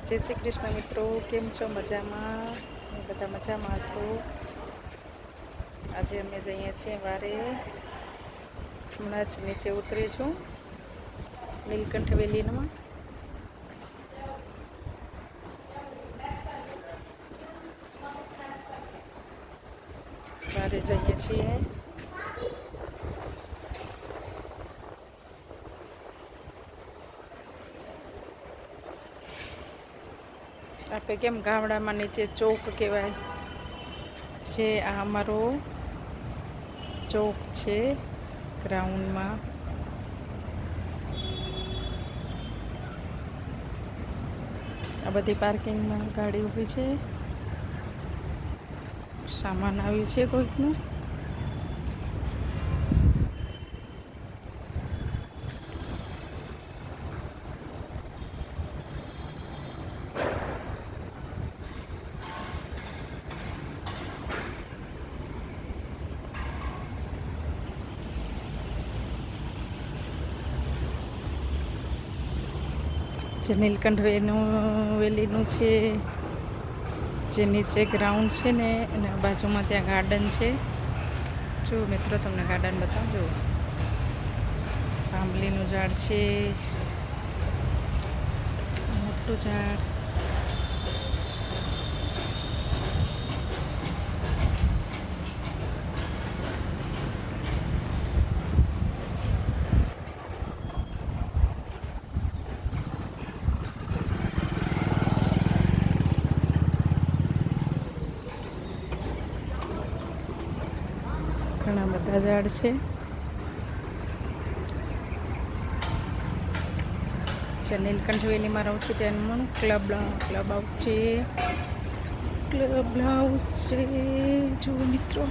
જય શ્રી કૃષ્ણ મિત્રો, કેમ છો? મજામાં? બધા મજામાં છો? આજે અમે જઈએ છીએ વારે. હમણાં જ નીચે ઉતરી છું નીલકંઠ વેલીમાં. વારે જઈએ છીએ. આપણે કેમ ગામડામાં નીચે ચોક કહેવાય છે, આ અમારો ચોક છે ગ્રાઉન્ડમાં. આ બધી પાર્કિંગમાં ગાડી ઊભી છે, સામાન આવ્યું છે કોઈકનું. જે નીલકંઠ વેલીનું છે, જે નીચે ગ્રાઉન્ડ છે ને એના બાજુમાં ત્યાં ગાર્ડન છે. જો મિત્રો તમને ગાર્ડન બતાવજો. આંબલીનું ઝાડ છે, મોટું ઝાડ. ઘણા બધા ઝાડ છે. જે નીલકંઠ વેલીમાં રહું છું ત્યાંનું ક્લબ હાઉસ છે. ક્લબ હાઉસ છે જો મિત્રો.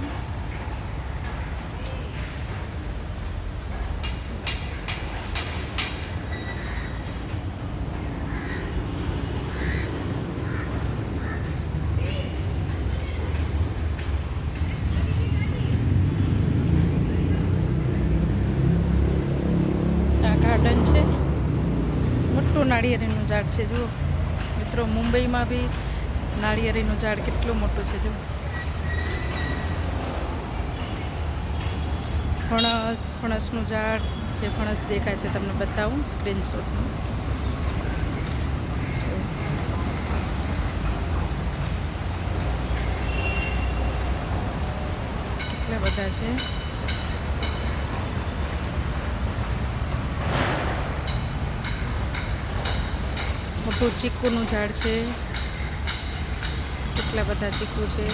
ગાર્ડન છે, મોટું નાળિયેરીનું ઝાડ છે. જુઓ મિત્રો, મુંબઈમાં બી નાળિયેરીનું ઝાડ કેટલું મોટું છે. જુઓ, ફણસનું ઝાડ. જે ફણસ દેખાય છે તમને બતાવું સ્ક્રીનશોટમાં. કેટલા બધા છે. મોટું ચીકુનું ઝાડ છે, કેટલા બધા ચીકુ છે.